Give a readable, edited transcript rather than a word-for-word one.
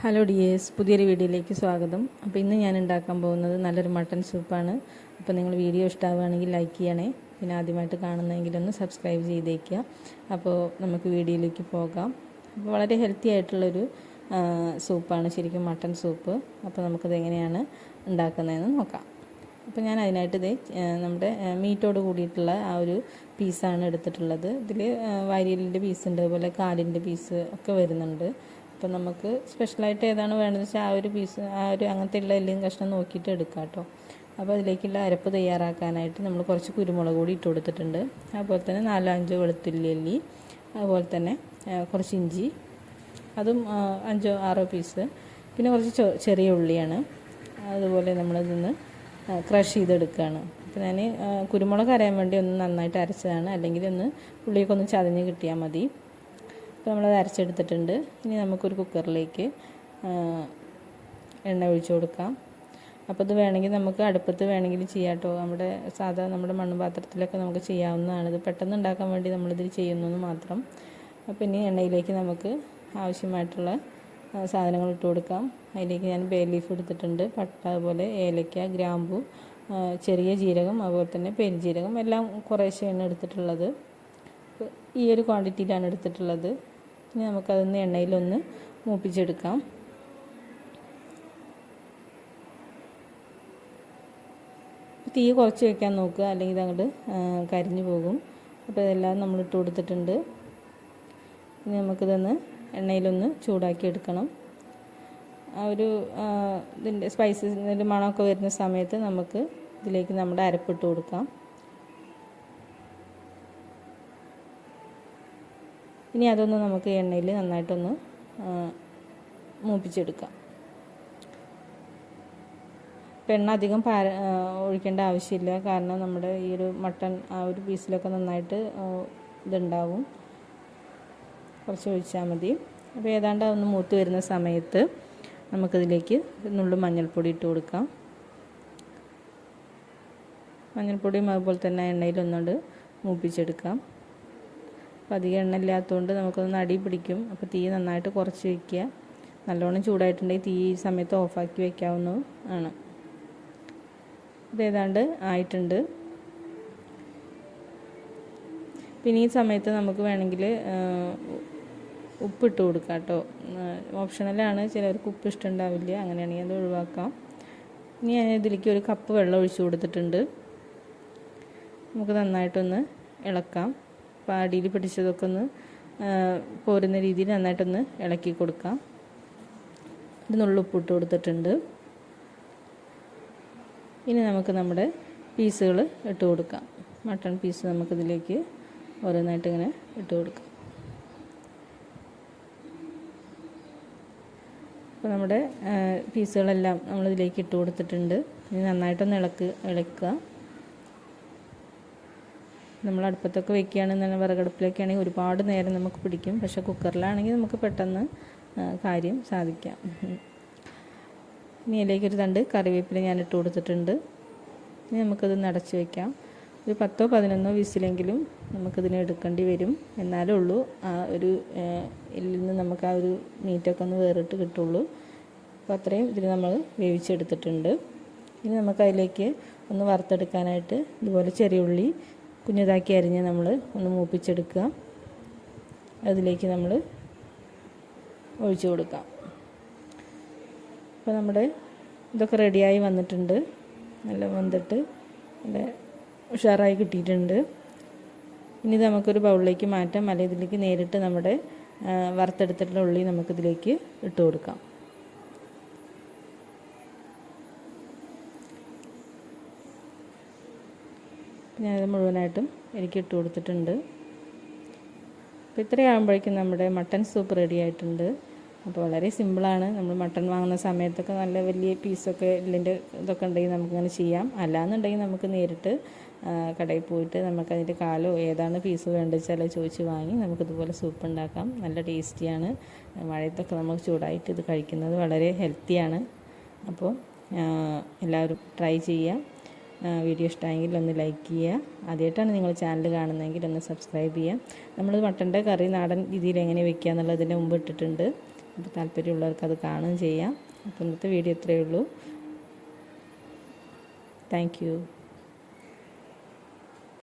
Hello dears, പുതിയൊരു വീഡിയോയിലേക്ക് സ്വാഗതം. അപ്പോൾ ഇന്ന് ഞാൻ ഉണ്ടാക്കാൻ പോകുന്നത് നല്ലൊരു മട്ടൺ സൂപ്പാണ്. അപ്പോൾ നിങ്ങൾ വീഡിയോ ഇഷ്ടമാവുകയാണെങ്കിൽ ലൈക്ക് ചെയ്യണേ. പിന്നെ ആദ്യമായിട്ട് കാണുന്നതെങ്കിലൊന്ന് സബ്സ്ക്രൈബ് ചെയ്തേക്കുക. അപ്പോൾ നമുക്ക് വീഡിയോയിലേക്ക് പോകാം. അപ്പോൾ വളരെ ഹെൽത്തി ആയിട്ടുള്ളൊരു സൂപ്പാണ് ശരിക്കും മട്ടൺ സൂപ്പ്. അപ്പോൾ നമുക്കത് എങ്ങനെയാണ് ഉണ്ടാക്കുന്നതെന്ന് നോക്കാം. അപ്പോൾ ഞാൻ അതിനായിട്ട് നമ്മുടെ മീറ്റോട് കൂടിയിട്ടുള്ള ആ ഒരു പീസാണ് എടുത്തിട്ടുള്ളത്. ഇതിൽ വാരിയലിൻ്റെ പീസുണ്ട്, അതുപോലെ കാലിൻ്റെ പീസ് ഒക്കെ വരുന്നുണ്ട്. അപ്പോൾ നമുക്ക് സ്പെഷ്യലായിട്ട് ഏതാണ് വേണ്ടതെന്ന് വെച്ചാൽ ആ ഒരു പീസ് അങ്ങനത്തെ ഉള്ള എല്ലാം കഷ്ണം നോക്കിയിട്ട് എടുക്കാം കേട്ടോ. അപ്പോൾ അതിലേക്കുള്ള അരപ്പ് തയ്യാറാക്കാനായിട്ട് നമ്മൾ കുറച്ച് കുരുമുളക് കൂടി ഇട്ട് കൊടുത്തിട്ടുണ്ട്. അതുപോലെ തന്നെ 4-5 വെളുത്തുള്ളി അല്ലി, അതുപോലെ തന്നെ കുറച്ച് ഇഞ്ചി, അതും 5-6 പീസ്, പിന്നെ കുറച്ച് ചെറിയ ഉള്ളിയാണ്. അതുപോലെ നമ്മളിതൊന്ന് ക്രഷ് ചെയ്തെടുക്കുകയാണ്. അപ്പോൾ ഞാൻ കുരുമുളക് അരയാൻ വേണ്ടി ഒന്ന് നന്നായിട്ട് അരച്ചതാണ്, അല്ലെങ്കിൽ ഒന്ന് ഉള്ളിയൊക്കെ ഒന്ന് ചതഞ്ഞ് കിട്ടിയാൽ മതി. അപ്പോൾ നമ്മളത് അരച്ചെടുത്തിട്ടുണ്ട്. ഇനി നമുക്കൊരു കുക്കറിലേക്ക് എണ്ണ ഒഴിച്ച് കൊടുക്കാം. അപ്പോൾ ഇത് വേണമെങ്കിൽ നമുക്ക് അടുപ്പത്ത് വേണമെങ്കിൽ ചെയ്യാം കേട്ടോ. നമ്മുടെ മൺപാത്രത്തിലൊക്കെ നമുക്ക് ചെയ്യാവുന്നതാണ്. ഇത് പെട്ടെന്ന് ഉണ്ടാക്കാൻ വേണ്ടി നമ്മളിതിൽ ചെയ്യുന്നതെന്ന് മാത്രം. അപ്പോൾ ഇനി എണ്ണയിലേക്ക് നമുക്ക് ആവശ്യമായിട്ടുള്ള സാധനങ്ങൾ ഇട്ട് കൊടുക്കാം. അതിലേക്ക് ഞാൻ ബേ ലീഫ് എടുത്തിട്ടുണ്ട്, പട്ട, അതുപോലെ ഏലക്ക, ഗ്രാമ്പു, ചെറിയ ജീരകം, അതുപോലെ തന്നെ പെരുംജീരകം, എല്ലാം കുറേശ്ശെയാണ് എടുത്തിട്ടുള്ളത്. ഈ ഒരു ക്വാണ്ടിറ്റിയിലാണ് എടുത്തിട്ടുള്ളത്. ഇനി നമുക്കതൊന്ന് എണ്ണയിലൊന്ന് മൂപ്പിച്ചെടുക്കാം. തീ കുറച്ച് വയ്ക്കാൻ നോക്കുക, അല്ലെങ്കിൽ ഇതങ്ങോട്ട് കരിഞ്ഞു പോകും. അപ്പോൾ ഇതെല്ലാം നമ്മൾ ഇട്ട് കൊടുത്തിട്ടുണ്ട്. ഇനി നമുക്കിതൊന്ന് എണ്ണയിലൊന്ന് ചൂടാക്കി എടുക്കണം. ആ ഒരു ഇതിൻ്റെ സ്പൈസസിൻ്റെ മണമൊക്കെ വരുന്ന സമയത്ത് നമുക്ക് ഇതിലേക്ക് നമ്മുടെ അരപ്പിട്ട് കൊടുക്കാം. ഇനി അതൊന്ന് നമുക്ക് എണ്ണയിൽ നന്നായിട്ടൊന്ന് മൂപ്പിച്ചെടുക്കാം. ഇപ്പം എണ്ണ അധികം ഒഴിക്കേണ്ട ആവശ്യമില്ല, കാരണം നമ്മുടെ ഈ ഒരു മട്ടൺ ആ ഒരു പീസിലൊക്കെ നന്നായിട്ട് ഇതുണ്ടാവും. കുറച്ച് ഒഴിച്ചാൽ മതി. അപ്പോൾ ഏതാണ്ട് ഒന്ന് മൂത്ത് വരുന്ന സമയത്ത് നമുക്കിതിലേക്ക് നുള്ളു മഞ്ഞൾപ്പൊടി ഇട്ട് കൊടുക്കാം. മഞ്ഞൾപ്പൊടിയും അതുപോലെ തന്നെ എണ്ണയിലൊന്നുകൊണ്ട് മൂപ്പിച്ചെടുക്കാം. അപ്പോൾ അധികം എണ്ണ ഇല്ലാത്തതുകൊണ്ട് നമുക്കൊന്ന് അടി പിടിക്കും. അപ്പോൾ തീ നന്നായിട്ട് കുറച്ച് വയ്ക്കുക. നല്ലോണം ചൂടായിട്ടുണ്ടെങ്കിൽ തീ ഈ സമയത്ത് ഓഫാക്കി വയ്ക്കാവുന്നതും ആണ്. ഇത് ഏതാണ്ട് ആയിട്ടുണ്ട്. പിന്നെ ഈ സമയത്ത് നമുക്ക് വേണമെങ്കിൽ ഉപ്പിട്ട് കൊടുക്കാം കേട്ടോ. ഓപ്ഷണലാണ്, ചിലർക്ക് ഉപ്പ് ഇഷ്ടമുണ്ടാവില്ല, അങ്ങനെയാണെങ്കിൽ അത് ഒഴിവാക്കാം. ഇനി ഞാൻ ഇതിലേക്ക് 1 കപ്പ് വെള്ളം ഒഴിച്ച് കൊടുത്തിട്ടുണ്ട്. നമുക്ക് നന്നായിട്ടൊന്ന് ഇളക്കാം. അപ്പോൾ അടിയിൽ പിടിച്ചതൊക്കെ ഒന്ന് പോരുന്ന രീതിയിൽ നന്നായിട്ടൊന്ന് ഇളക്കി കൊടുക്കാം. ഒരു നുള്ളു ഉപ്പിട്ട് കൊടുത്തിട്ടുണ്ട്. ഇനി നമുക്ക് നമ്മുടെ പീസുകൾ ഇട്ട് കൊടുക്കാം. മട്ടൺ പീസ് നമുക്കിതിലേക്ക് ഓരോന്നായിട്ട് ഇങ്ങനെ ഇട്ട് കൊടുക്കാം. അപ്പോൾ നമ്മുടെ പീസുകളെല്ലാം നമ്മളിതിലേക്ക് ഇട്ട് കൊടുത്തിട്ടുണ്ട്. ഇനി നന്നായിട്ടൊന്ന് ഇളക്കുക. നമ്മൾ അടുപ്പത്തൊക്കെ വയ്ക്കുകയാണെന്നുണ്ടെങ്കിൽ, വിറകടുപ്പിലൊക്കെ ആണെങ്കിൽ ഒരുപാട് നേരം നമുക്ക് പിടിക്കും. പക്ഷേ കുക്കറിലാണെങ്കിൽ നമുക്ക് പെട്ടെന്ന് കാര്യം സാധിക്കാം. ഇനി അതിലേക്കൊരു തണ്ട് കറിവേപ്പില ഞാൻ ഇട്ട് കൊടുത്തിട്ടുണ്ട്. ഇനി നമുക്കത് അടച്ച് വയ്ക്കാം. ഒരു 10-11 വിസിലെങ്കിലും നമുക്കിതിനെ എടുക്കേണ്ടി വരും. എന്നാലേ ഉള്ളൂ ആ ഒരു ഇതിൽ നിന്ന് നമുക്ക് ആ ഒരു മീറ്റൊക്കെ ഒന്ന് വേറിട്ട് കിട്ടുള്ളൂ. അപ്പോൾ അത്രയും ഇതിൽ നമ്മൾ വേവിച്ചെടുത്തിട്ടുണ്ട്. ഇനി നമുക്ക് അതിലേക്ക് ഒന്ന് വറുത്തെടുക്കാനായിട്ട് ഇതുപോലെ ചെറിയ ഉള്ളി കുഞ്ഞതാക്കി അരിഞ്ഞ് നമ്മൾ ഒന്ന് മൂപ്പിച്ചെടുക്കുക. അതിലേക്ക് നമ്മൾ ഒഴിച്ചു കൊടുക്കാം. അപ്പോൾ നമ്മുടെ ഇതൊക്കെ റെഡിയായി വന്നിട്ടുണ്ട്. നല്ല വെന്തിട്ട് നല്ല ഉഷാറായി കിട്ടിയിട്ടുണ്ട്. ഇനി നമുക്കൊരു ബൗളിലേക്ക് മാറ്റാം. അല്ലെങ്കിൽ ഇതിലേക്ക് നേരിട്ട് നമ്മുടെ വറുത്തെടുത്തിട്ടുള്ള ഉള്ളി നമുക്കിതിലേക്ക് ഇട്ട് കൊടുക്കാം. ഞാനത് മുഴുവനായിട്ടും എനിക്ക് ഇട്ട് കൊടുത്തിട്ടുണ്ട്. അപ്പോൾ ഇത്രയാകുമ്പോഴേക്കും നമ്മുടെ മട്ടൺ സൂപ്പ് റെഡി ആയിട്ടുണ്ട്. അപ്പോൾ വളരെ സിമ്പിളാണ്. നമ്മൾ മട്ടൺ വാങ്ങുന്ന സമയത്തൊക്കെ നല്ല വലിയ പീസൊക്കെ ഇതിൻ്റെ ഇതൊക്കെ ഉണ്ടെങ്കിൽ നമുക്കങ്ങനെ ചെയ്യാം. അല്ലാന്നുണ്ടെങ്കിൽ നമുക്ക് നേരിട്ട് കടയിൽ പോയിട്ട് നമുക്കതിൻ്റെ കാലോ ഏതാണ് പീസ് വേണ്ടത് വെച്ചാൽ ചോദിച്ച് വാങ്ങി നമുക്കിതുപോലെ സൂപ്പ് ഉണ്ടാക്കാം. നല്ല ടേസ്റ്റിയാണ്. മഴയത്തൊക്കെ നമുക്ക് ചൂടായിട്ട് ഇത് കഴിക്കുന്നത് വളരെ ഹെൽത്തിയാണ്. അപ്പോൾ എല്ലാവരും ട്രൈ ചെയ്യാം. വീഡിയോ ഇഷ്ടമായെങ്കിൽ ഒന്ന് ലൈക്ക് ചെയ്യുക. ആദ്യമായിട്ടാണ് നിങ്ങൾ ചാനൽ കാണുന്നതെങ്കിൽ ഒന്ന് സബ്സ്ക്രൈബ് ചെയ്യുക. നമ്മൾ മട്ടൻ്റെ കറി നാടൻ രീതിയിൽ എങ്ങനെ വെക്കുക എന്നുള്ളതിന് മുമ്പ് ഇട്ടിട്ടുണ്ട്. അപ്പോൾ താല്പര്യമുള്ളവർക്ക് അത് കാണുകയും ചെയ്യാം. അപ്പോൾ ഇന്നത്തെ വീഡിയോ ഇത്രയേ ഉള്ളൂ. Thank you.